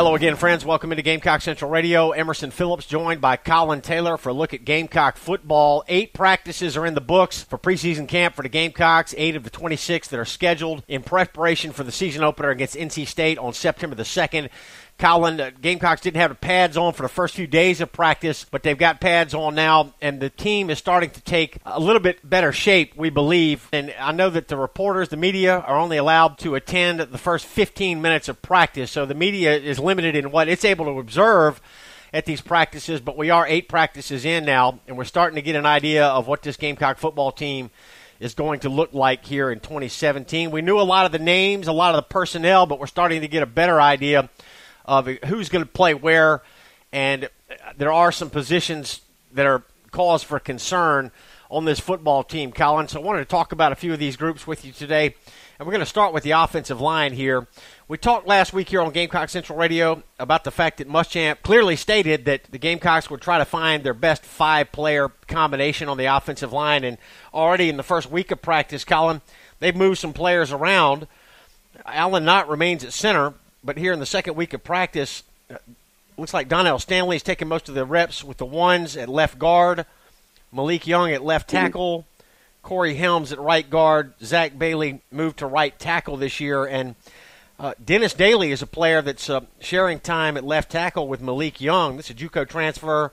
Hello again, friends. Welcome into Gamecock Central Radio. Emerson Phillips joined by Collyn Taylor for a look at Gamecock football. 8 practices are in the books for preseason camp for the Gamecocks, 8 of the 26 that are scheduled in preparation for the season opener against NC State on September the 2nd. Collyn, Gamecocks didn't have the pads on for the first few days of practice, but they've got pads on now, and the team is starting to take a little bit better shape, we believe. And I know that the reporters, the media, are only allowed to attend the first 15 minutes of practice, so the media is limited in what it's able to observe at these practices, but we are 8 practices in now, and we're starting to get an idea of what this Gamecock football team is going to look like here in 2017. We knew a lot of the names, a lot of the personnel, but we're starting to get a better idea of who's going to play where, and there are some positions that are cause for concern on this football team, Collyn. So I wanted to talk about a few of these groups with you today, and we're going to start with the offensive line here. We talked last week here on Gamecock Central Radio about the fact that Muschamp clearly stated that the Gamecocks would try to find their best 5-player combination on the offensive line, and already in the first week of practice, Collyn, they've moved some players around. Alan Knott remains at center, but here in the second week of practice, looks like Darnell Stanley is taking most of the reps with the ones at left guard, Malik Young at left tackle, Corey Helms at right guard, Zach Bailey moved to right tackle this year, and Dennis Daly is a player that's sharing time at left tackle with Malik Young. This is a JUCO transfer.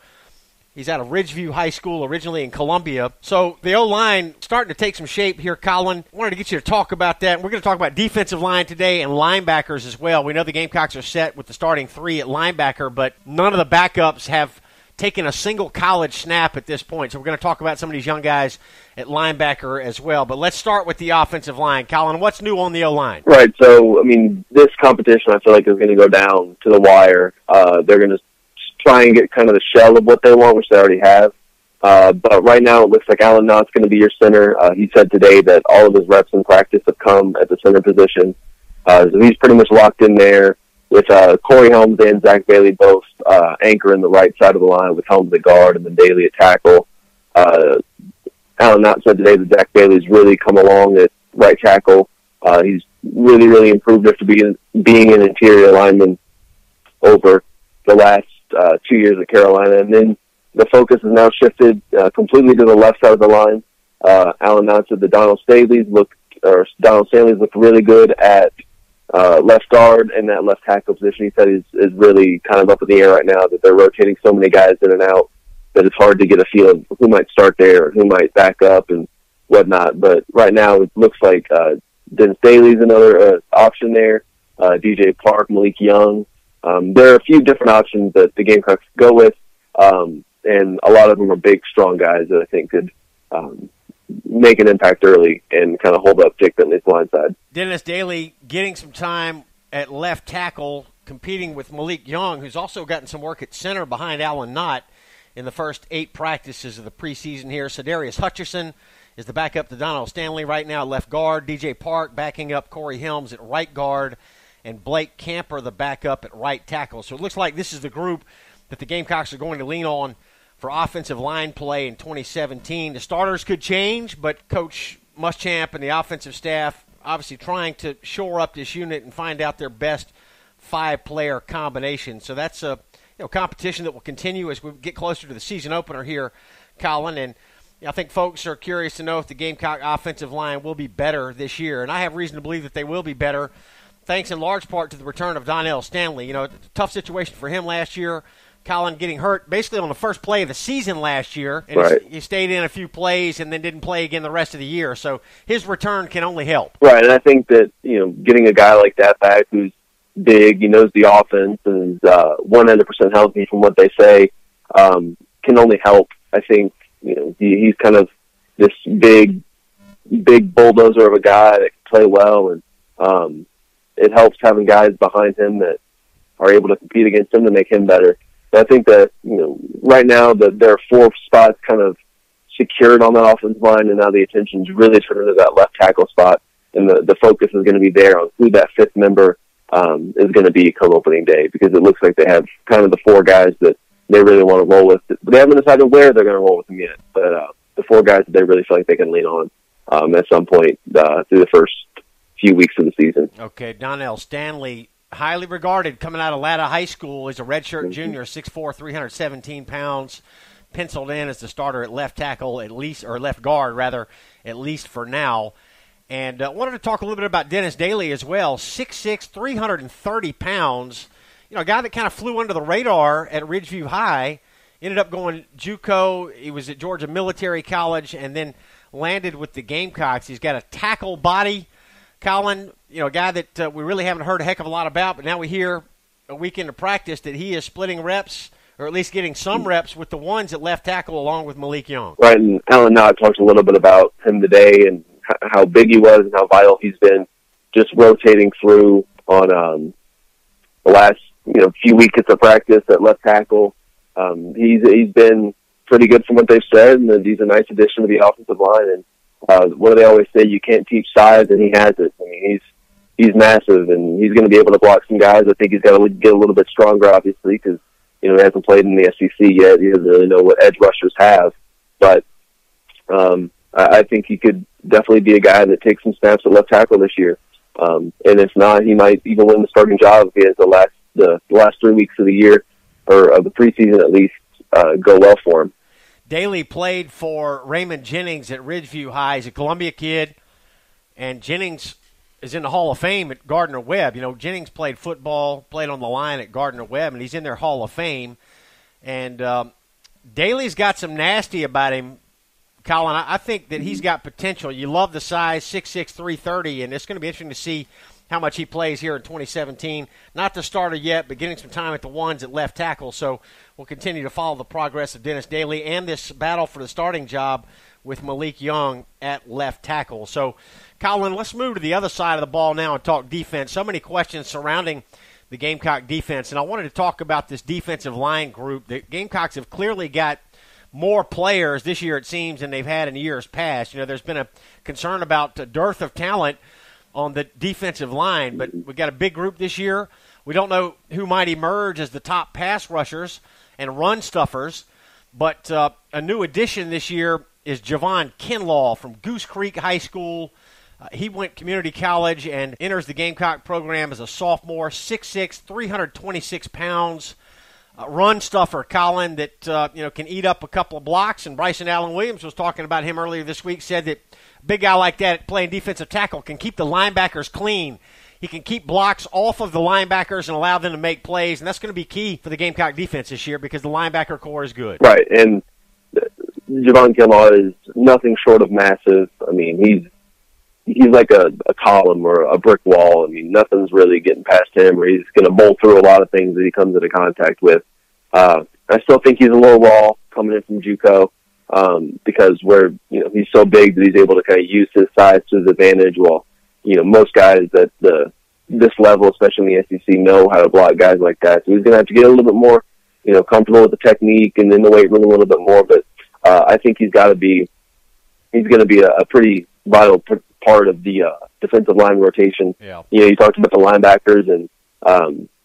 He's out of Ridgeview High School, originally in Columbia. So the O-line starting to take some shape here, Collyn. I wanted to get you to talk about that. We're going to talk about defensive line today and linebackers as well. We know the Gamecocks are set with the starting 3 at linebacker, but none of the backups have taken a single college snap at this point. So we're going to talk about some of these young guys at linebacker as well. But let's start with the offensive line. Collyn, what's new on the O-line? Right. So, I mean, this competition I feel like is going to go down to the wire. They're going to try and get kind of the shell of what they want, which they already have. But right now it looks like Alan Knott's going to be your center. He said today that all of his reps in practice have come at the center position. So he's pretty much locked in there with Corey Helms and Zach Bailey both anchoring the right side of the line with Helms at guard and then Daly at tackle. Alan Knott said today that Zach Bailey's really come along at right tackle. He's really, really improved after being an interior lineman over the last 2 years at Carolina, and then the focus is now shifted completely to the left side of the line. Alan Knott said that Darnell Stanley's looked really good at left guard, and that left tackle position he said is really kind of up in the air right now, that they're rotating so many guys in and out that it's hard to get a feel of who might start there or who might back up and whatnot. But right now it looks like Dennis Daly's another option there, DJ Park, Malik Young. There are a few different options that the Gamecocks go with, and a lot of them are big, strong guys that I think could make an impact early and kind of hold up Jake Bentley's line side. Dennis Daly getting some time at left tackle, competing with Malik Young, who's also gotten some work at center behind Alan Knott in the first 8 practices of the preseason here. Sedarius Hutcherson is the backup to Darnell Stanley right now, left guard. DJ Park backing up Corey Helms at right guard, and Blake Camper, the backup at right tackle. So it looks like this is the group that the Gamecocks are going to lean on for offensive line play in 2017. The starters could change, but Coach Muschamp and the offensive staff obviously trying to shore up this unit and find out their best 5-player combination. So that's a competition that will continue as we get closer to the season opener here, Collyn. And I think folks are curious to know if the Gamecock offensive line will be better this year. And I have reason to believe that they will be better, thanks in large part to the return of Darnell Stanley. Tough situation for him last year. Collyn getting hurt basically on the first play of the season last year. And right. He stayed in a few plays and then didn't play again the rest of the year. So his return can only help. Right, and I think that, getting a guy like that back who's big, he knows the offense, and is 100% healthy from what they say, can only help. I think, he's kind of this big bulldozer of a guy that can play well, and it helps having guys behind him that are able to compete against him to make him better. But I think that, right now there are 4 spots kind of secured on that offensive line, and now the attention's really turned to that left tackle spot, and the focus is going to be there on who that 5th member is going to be come opening day, because it looks like they have kind of the 4 guys that they really want to roll with. They haven't decided where they're going to roll with them yet, but the 4 guys that they really feel like they can lean on at some point through the first few weeks of the season. Okay, Darnell Stanley highly regarded coming out of Latta High School. He's a redshirt junior, 6'4", 317 pounds, penciled in as the starter at left tackle, at least, or left guard, rather, at least for now. And wanted to talk a little bit about Dennis Daly as well, 6'6", 330 pounds. You know, a guy that kind of flew under the radar at Ridgeview High, ended up going JUCO. He was at Georgia Military College and then landed with the Gamecocks. He's got a tackle body. Collyn, you know, a guy that we really haven't heard a heck of a lot about, but now we hear a week into practice that he is splitting reps, or at least getting some reps with the ones at left tackle along with Malik Young. Right, and Alan Knott talked a little bit about him today and how big he was and how vital he's been just rotating through on the last few weeks of practice at left tackle. He's been pretty good from what they've said, and he's a nice addition to the offensive line. And what do they always say? You can't teach size, and he has it. I mean, he's massive, and he's going to be able to block some guys. I think he's got to get a little bit stronger, obviously, because he hasn't played in the SEC yet. He doesn't really know what edge rushers have, but I think he could definitely be a guy that takes some snaps at left tackle this year. And if not, he might even win the starting job if he has the last 3 weeks of the year, or of the preseason at least, go well for him. Daly played for Raymond Jennings at Ridgeview High. He's a Columbia kid, and Jennings is in the Hall of Fame at Gardner-Webb. You know, Jennings played football, played on the line at Gardner-Webb, and he's in their Hall of Fame. And Daly's got some nasty about him, Collyn. I think that he's got potential. You love the size, 6'6", 330, and it's going to be interesting to see how much he plays here in 2017. Not the starter yet, but getting some time at the ones at left tackle. So we'll continue to follow the progress of Dennis Daly and this battle for the starting job with Malik Young at left tackle. So, Collyn, let's move to the other side of the ball now and talk defense. So many questions surrounding the Gamecock defense, and I wanted to talk about this defensive line group. The Gamecocks have clearly got more players this year, it seems, than they've had in years past. You know, there's been a concern about a dearth of talent on the defensive line, but we've got a big group this year. We don't know who might emerge as the top pass rushers and run stuffers, but a new addition this year is Javon Kinlaw from Goose Creek High School. He went community college and enters the Gamecock program as a sophomore, 6'6", 326 pounds. Run stuffer, Collyn, that can eat up a couple of blocks. And Bryson Allen Williams was talking about him earlier this week, said that a big guy like that playing defensive tackle can keep the linebackers clean. He can keep blocks off of the linebackers and allow them to make plays, and that's going to be key for the Gamecock defense this year because the linebacker core is good. Right, and Javon Kinlaw is nothing short of massive. I mean, he's like a column or a brick wall. I mean, nothing's really getting past him, or he's going to bolt through a lot of things that he comes into contact with. I still think he's a little raw coming in from JUCO because he's so big that he's able to kind of use his size to his advantage. While most guys at this level, especially in the SEC, know how to block guys like that. So he's going to have to get a little bit more comfortable with the technique and in the weight room a little bit more. But I think he's going to be a pretty vital part of the defensive line rotation. Yeah. You talked about the linebackers, and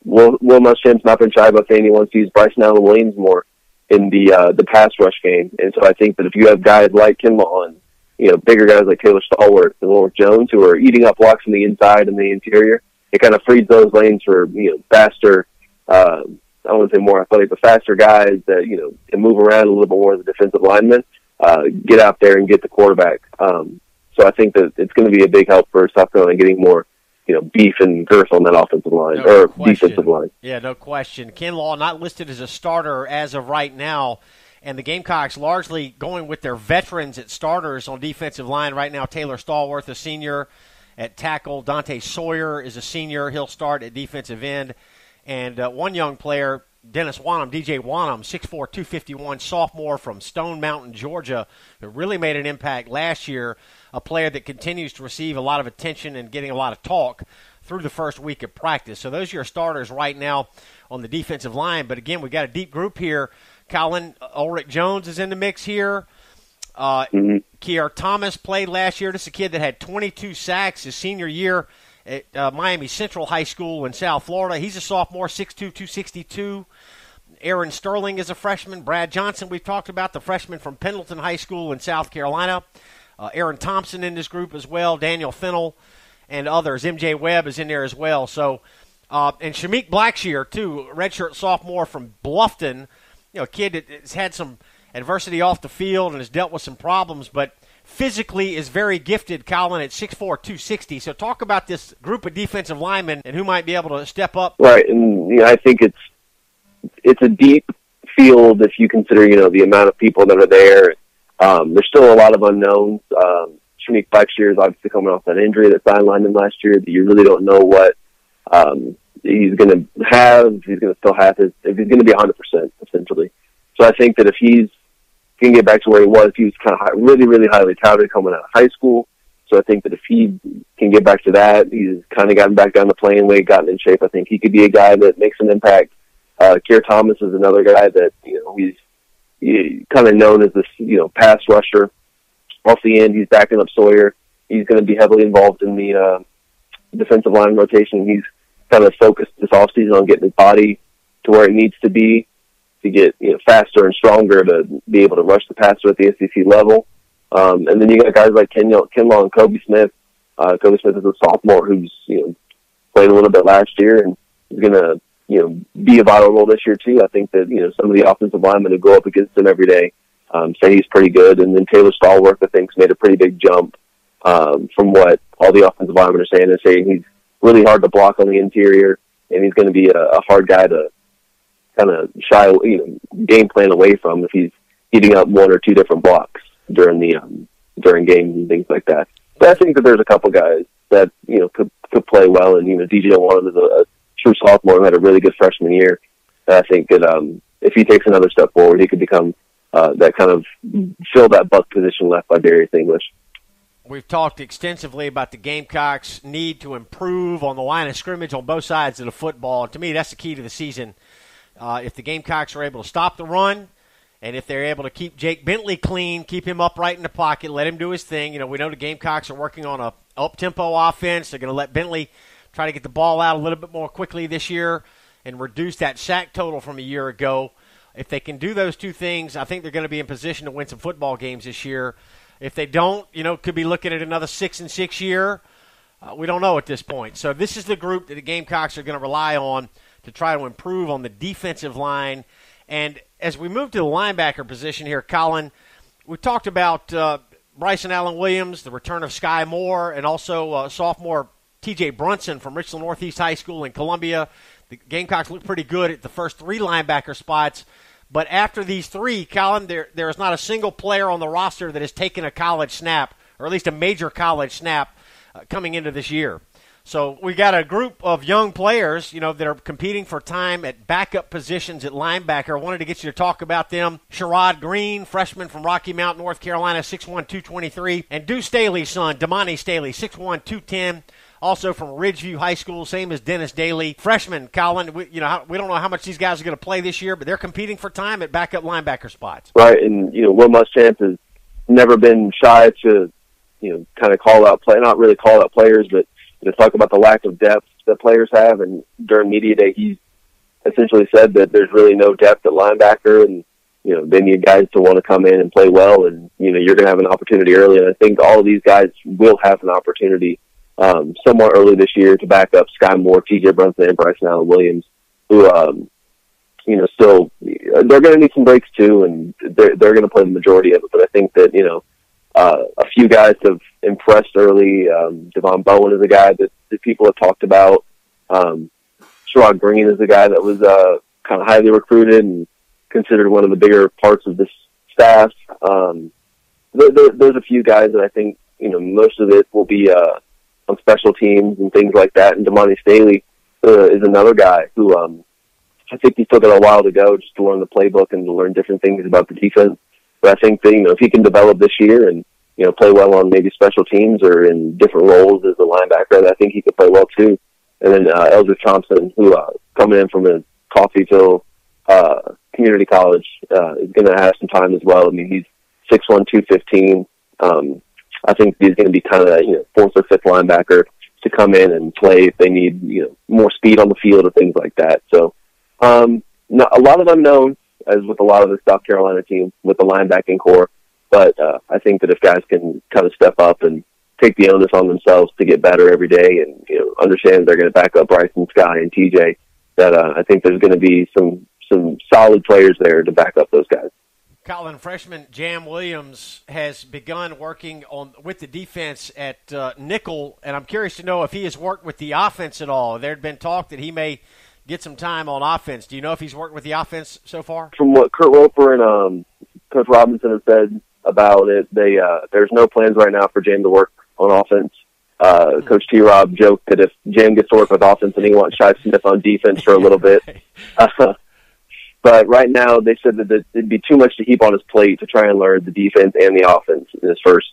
Will Muschamp's not been shy about saying he wants to use Bryson Allen Williams more in the pass rush game. And so I think that if you have guys like Kinlaw and bigger guys like Taylor Stallworth and Warwick Jones who are eating up blocks from the inside and the interior, it kind of frees those lanes for faster. I don't want to say more athletic, but faster guys that can move around a little bit more as a defensive lineman, get out there and get the quarterback. So I think that it's going to be a big help for South Carolina getting more, beef and girth on that offensive line defensive line. Yeah, no question. Kinlaw not listed as a starter as of right now, and the Gamecocks largely going with their veterans at starters on defensive line right now. Taylor Stallworth, a senior at tackle. Dante Sawyer is a senior. He'll start at defensive end. And one young player, Dennis Wanham, DJ Wanham, 6'4", 251, sophomore from Stone Mountain, Georgia, who really made an impact last year, a player that continues to receive a lot of attention and getting a lot of talk through the first week of practice. So those are your starters right now on the defensive line. But, again, we've got a deep group here. Collyn, Ulrich Jones is in the mix here. Kier Thomas played last year. This is a kid that had 22 sacks his senior year at Miami Central High School in South Florida. He's a sophomore, 6'2", 262. Aaron Sterling is a freshman. Brad Johnson, we've talked about, the freshman from Pendleton High School in South Carolina. Aaron Thompson in this group as well, Daniel Fennell, and others. MJ Webb is in there as well. So And Shamik Blackshear, too, redshirt sophomore from Bluffton, a kid that has had some adversity off the field and has dealt with some problems, but physically is very gifted, Collyn, at 6'4", 260. So talk about this group of defensive linemen and who might be able to step up. Right, and I think it's a deep field if you consider, the amount of people that are there. There's still a lot of unknowns. Shamik Blackshear is obviously coming off that injury that sidelined him last year that you really don't know what he's going to have. He's going to still have if he's going to be 100%, essentially. So I think that if he's going to get back to where he was kind of really, really highly touted coming out of high school. So I think that if he can get back to that, he's kind of gotten back down the playing weight, gotten in shape. I think he could be a guy that makes an impact. Keir Thomas is another guy that, he's kind of known as this, pass rusher. Off the end, he's backing up Sawyer. He's going to be heavily involved in the defensive line rotation. He's kind of focused this offseason on getting his body to where it needs to be to get faster and stronger to be able to rush the passer at the SEC level. And then you got guys like Kinlaw and Kobe Smith. Kobe Smith is a sophomore who's played a little bit last year and is going to be a vital role this year too. I think that some of the offensive linemen who go up against him every day say he's pretty good. And then Taylor Stallworth, I think, has made a pretty big jump from what all the offensive linemen are saying. They're saying he's really hard to block on the interior, and he's going to be a hard guy to kind of game plan away from if he's heating up one or two different blocks during games and things like that. But I think that there's a couple guys that could play well, and DJ Warren is a true sophomore who had a really good freshman year. And I think that if he takes another step forward, he could become that kind of fill that buck position left by Darius English. We've talked extensively about the Gamecocks' need to improve on the line of scrimmage on both sides of the football. To me, that's the key to the season. If the Gamecocks are able to stop the run, and if they're able to keep Jake Bentley clean, keep him upright in the pocket, let him do his thing. We know the Gamecocks are working on a up-tempo offense. They're going to let Bentley try to get the ball out a little bit more quickly this year and reduce that sack total from a year ago. If they can do those two things, I think they're going to be in position to win some football games this year. If they don't, could be looking at another 6-6 year. We don't know at this point. So this is the group that the Gamecocks are going to rely on to try to improve on the defensive line. And as we move to the linebacker position here, Collyn, we talked about Bryson Allen Williams, the return of Sky Moore, and also sophomore T.J. Brunson from Richland Northeast High School in Columbia. The Gamecocks look pretty good at the first three linebacker spots. But after these three, Collyn, there is not a single player on the roster that has taken a college snap, or at least a major college snap, coming into this year. So we got a group of young players, that are competing for time at backup positions at linebacker. I wanted to get you to talk about them. Sherrod Green, freshman from Rocky Mount, North Carolina, 6'1", 223. And Deuce Staley's son, Damani Staley, 6'1", 210. Also from Ridgeview High School, same as Dennis Daly. Freshman, Collyn, we don't know how much these guys are going to play this year, but they're competing for time at backup linebacker spots. Right, and, Will Muschamp has never been shy to, kind of not really call out players, but talk about the lack of depth that players have. And during media day, he essentially said that there's really no depth at linebacker, and, they need guys to want to come in and play well, and, you're going to have an opportunity early. And I think all of these guys will have an opportunity somewhat early this year to back up Sky Moore, T.J. Brunson, and Bryson Allen Williams, who, still, they're going to need some breaks too, and they're going to play the majority of it. But I think that, a few guys have impressed early. Devon Bowen is a guy that people have talked about. Sherrod Green is a guy that was kind of highly recruited and considered one of the bigger parts of this staff. There's a few guys that I think, most of it will be on special teams and things like that. And Damani Staley is another guy who I think he still got a while to go just to learn the playbook and to learn different things about the defense. But I think that, if he can develop this year and, play well on maybe special teams or in different roles as a linebacker, I think he could play well too. And then Eldridge Thompson, who coming in from a Coffeyville community college, is going to have some time as well. I mean, he's 6'1", 215. I think he's going to be kind of fourth or fifth linebacker to come in and play if they need more speed on the field or things like that. So a lot of unknowns, as with a lot of the South Carolina team with the linebacking core. But I think that if guys can kind of step up and take the onus on themselves to get better every day, and understand they're going to back up Bryson, Sky, and TJ. That I think there's going to be some solid players there to back up those guys. Collyn, freshman Jam Williams has begun working with the defense at nickel, and I'm curious to know if he has worked with the offense at all. There had been talk that he may get some time on offense. Do you know if he's worked with the offense so far? From what Kurt Roper and Coach Robinson have said about it, there's no plans right now for Jam to work on offense. Coach T-Rob joked that if Jam gets to work with offense, then he wants Shai Smith on defense for a little bit. But right now, they said that it'd be too much to heap on his plate to try and learn the defense and the offense in his first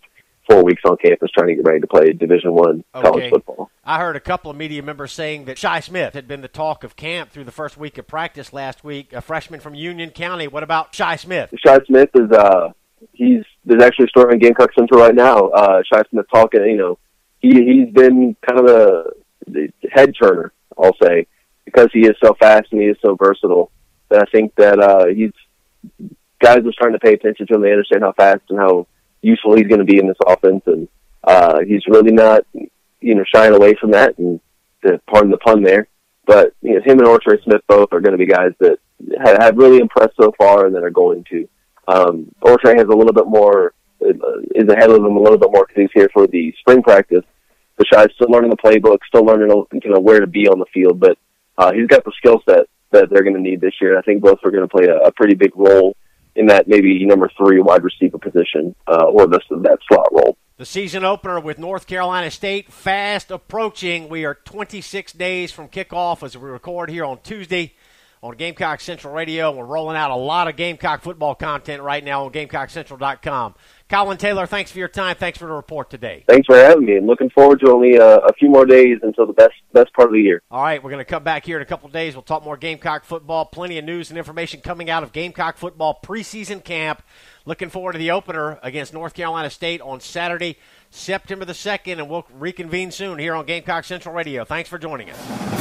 4 weeks on campus trying to get ready to play Division I college football. I heard a couple of media members saying that Shai Smith had been the talk of camp through the first week of practice last week, a freshman from Union County. What about Shai Smith? Shai Smith is there's actually a story on Gamecock Central right now. Shai Smith talking, he's been kind of the head turner, I'll say, because he is so fast and he is so versatile. That I think that guys are starting to pay attention to him. They understand how fast and how useful he's going to be in this offense, and he's really not, shying away from that. And pardon the pun there, but him and Ortre Smith both are going to be guys that have really impressed so far, and that are going to. Ortre has a little bit more, is ahead of them a little bit more because he's here for the spring practice. But Shai's still learning the playbook, still learning where to be on the field, but he's got the skill set that they're going to need this year. I think both are going to play a pretty big role in that maybe number 3 wide receiver position or that slot role. The season opener with North Carolina State fast approaching. We are 26 days from kickoff as we record here on Tuesday on Gamecock Central Radio. We're rolling out a lot of Gamecock football content right now on GamecockCentral.com. Collyn Taylor, thanks for your time. Thanks for the report today. Thanks for having me, and looking forward to only a few more days until the best part of the year. All right, we're going to come back here in a couple of days. We'll talk more Gamecock football. Plenty of news and information coming out of Gamecock football preseason camp. Looking forward to the opener against North Carolina State on Saturday, September the 2nd, and we'll reconvene soon here on Gamecock Central Radio. Thanks for joining us.